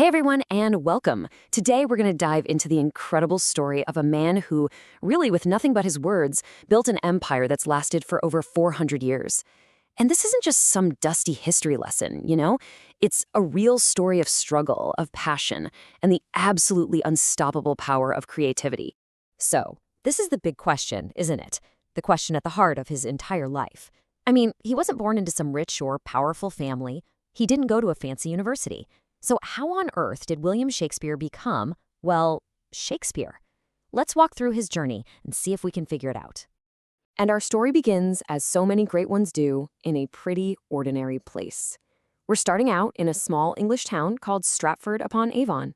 Hey everyone, and welcome. Today we're going to dive into the incredible story of a man who, really with nothing but his words, built an empire that's lasted for over 400 years. And this isn't just some dusty history lesson, you know? It's a real story of struggle, of passion, and the absolutely unstoppable power of creativity. So, this is the big question, isn't it? The question at the heart of his entire life. I mean, he wasn't born into some rich or powerful family. He didn't go to a fancy university. So how on earth did William Shakespeare become, well, Shakespeare? Let's walk through his journey and see if we can figure it out. And our story begins, as so many great ones do, in a pretty ordinary place. We're starting out in a small English town called Stratford-upon-Avon.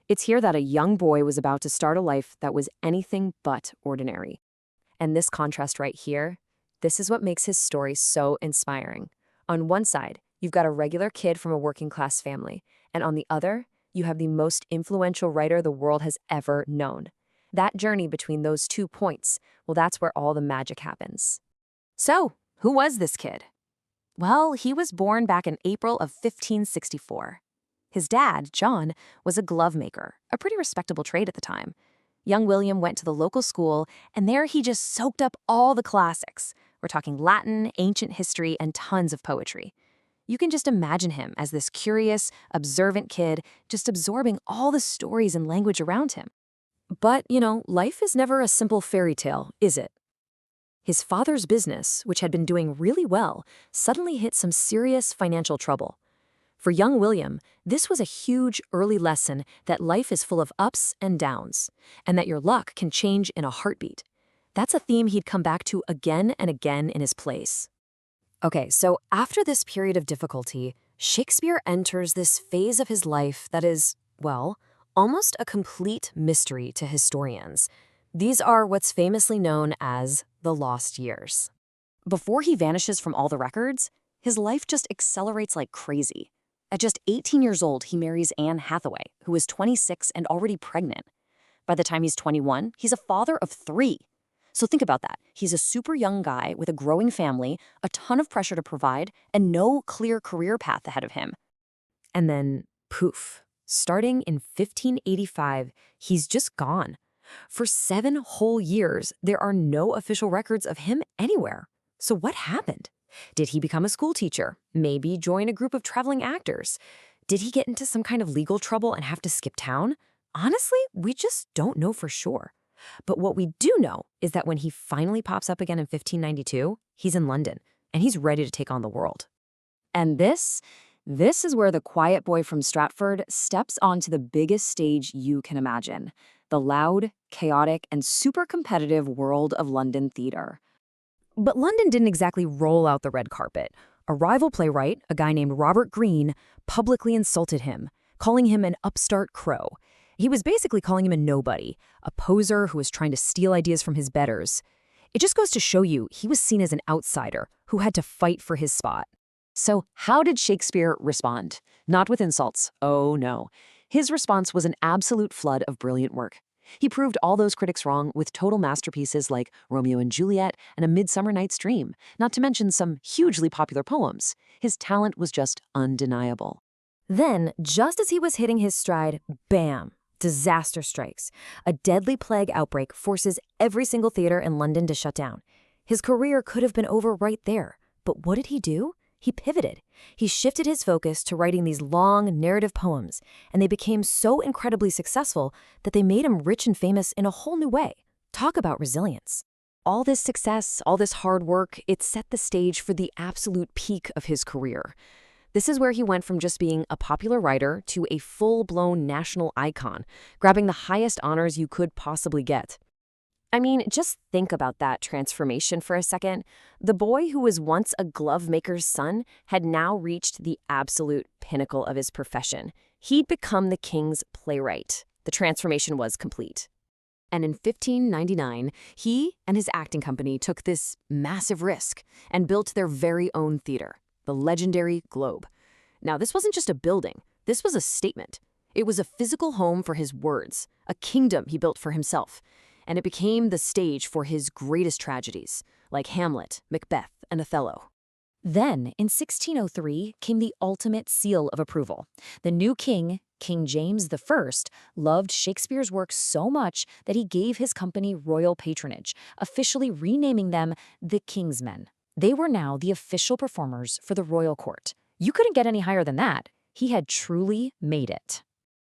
It's here that a young boy was about to start a life that was anything but ordinary. And this contrast right here, this is what makes his story so inspiring. On one side, you've got a regular kid from a working-class family, and on the other, you have the most influential writer the world has ever known. That journey between those 2 points, well, that's where all the magic happens. So, who was this kid? Well, he was born back in April of 1564. His dad, John, was a glove maker, a pretty respectable trade at the time. Young William went to the local school, and there he just soaked up all the classics. We're talking Latin, ancient history, and tons of poetry. You can just imagine him as this curious, observant kid, just absorbing all the stories and language around him. But, life is never a simple fairy tale, is it? His father's business, which had been doing really well, suddenly hit some serious financial trouble. For young William, this was a huge early lesson that life is full of ups and downs, and that your luck can change in a heartbeat. That's a theme he'd come back to again and again in his plays. Okay, so after this period of difficulty, Shakespeare enters this phase of his life that is, well, almost a complete mystery to historians. These are what's famously known as the lost years. Before he vanishes from all the records, his life just accelerates like crazy. At just 18 years old, he marries Anne Hathaway, who is 26 and already pregnant. By the time he's 21, he's a father of 3. So think about that. He's a super young guy with a growing family, a ton of pressure to provide, and no clear career path ahead of him. And then, poof, starting in 1585, he's just gone. For 7 whole years, there are no official records of him anywhere. So what happened? Did he become a school teacher? Maybe join a group of traveling actors? Did he get into some kind of legal trouble and have to skip town? Honestly, we just don't know for sure. But what we do know is that when he finally pops up again in 1592, he's in London, and he's ready to take on the world. And this is where the quiet boy from Stratford steps onto the biggest stage you can imagine, the loud, chaotic, and super competitive world of London theater. But London didn't exactly roll out the red carpet. A rival playwright, a guy named Robert Greene, publicly insulted him, calling him an upstart crow. He was basically calling him a nobody, a poser who was trying to steal ideas from his betters. It just goes to show you he was seen as an outsider who had to fight for his spot. So how did Shakespeare respond? Not with insults. Oh no. His response was an absolute flood of brilliant work. He proved all those critics wrong with total masterpieces like Romeo and Juliet and A Midsummer Night's Dream, not to mention some hugely popular poems. His talent was just undeniable. Then, just as he was hitting his stride, bam! Disaster strikes. A deadly plague outbreak forces every single theater in London to shut down. His career could have been over right there. But what did he do? He pivoted. He shifted his focus to writing these long narrative poems, and they became so incredibly successful that they made him rich and famous in a whole new way. Talk about resilience. All this success, all this hard work, it set the stage for the absolute peak of his career. This is where he went from just being a popular writer to a full-blown national icon, grabbing the highest honors you could possibly get. I mean, just think about that transformation for a second. The boy who was once a glove maker's son had now reached the absolute pinnacle of his profession. He'd become the king's playwright. The transformation was complete. And in 1599, he and his acting company took this massive risk and built their very own theater, the legendary Globe. Now, this wasn't just a building. This was a statement. It was a physical home for his words, a kingdom he built for himself. And it became the stage for his greatest tragedies, like Hamlet, Macbeth, and Othello. Then, in 1603, came the ultimate seal of approval. The new king, King James I, loved Shakespeare's work so much that he gave his company royal patronage, officially renaming them the King's Men. They were now the official performers for the royal court. You couldn't get any higher than that. He had truly made it.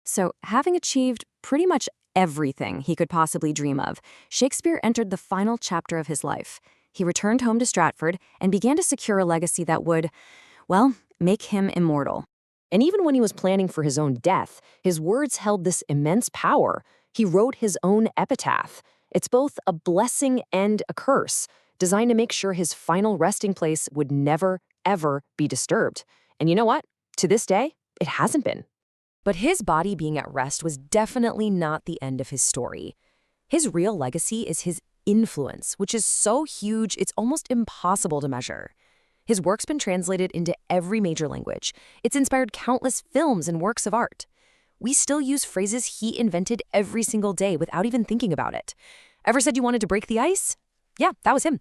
So, having achieved pretty much everything he could possibly dream of, Shakespeare entered the final chapter of his life. He returned home to Stratford and began to secure a legacy that would, well, make him immortal. And even when he was planning for his own death, his words held this immense power. He wrote his own epitaph. It's both a blessing and a curse, designed to make sure his final resting place would never, ever be disturbed. And you know what? To this day, it hasn't been. But his body being at rest was definitely not the end of his story. His real legacy is his influence, which is so huge it's almost impossible to measure. His work's been translated into every major language. It's inspired countless films and works of art. We still use phrases he invented every single day without even thinking about it. Ever said you wanted to break the ice? Yeah, that was him.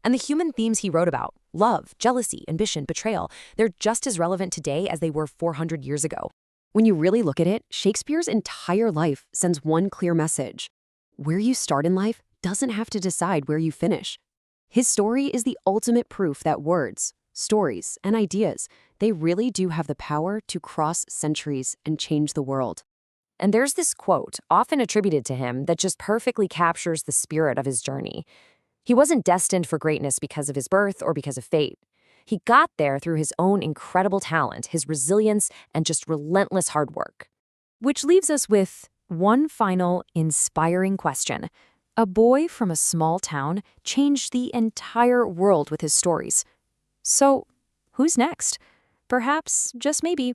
And the human themes he wrote about, love, jealousy, ambition, betrayal, they're just as relevant today as they were 400 years ago. When you really look at it, Shakespeare's entire life sends one clear message. Where you start in life doesn't have to decide where you finish. His story is the ultimate proof that words, stories, and ideas, they really do have the power to cross centuries and change the world. And there's this quote, often attributed to him, that just perfectly captures the spirit of his journey. He wasn't destined for greatness because of his birth or because of fate. He got there through his own incredible talent, his resilience, and just relentless hard work. Which leaves us with one final, inspiring question. A boy from a small town changed the entire world with his stories. So, who's next? Perhaps, just maybe,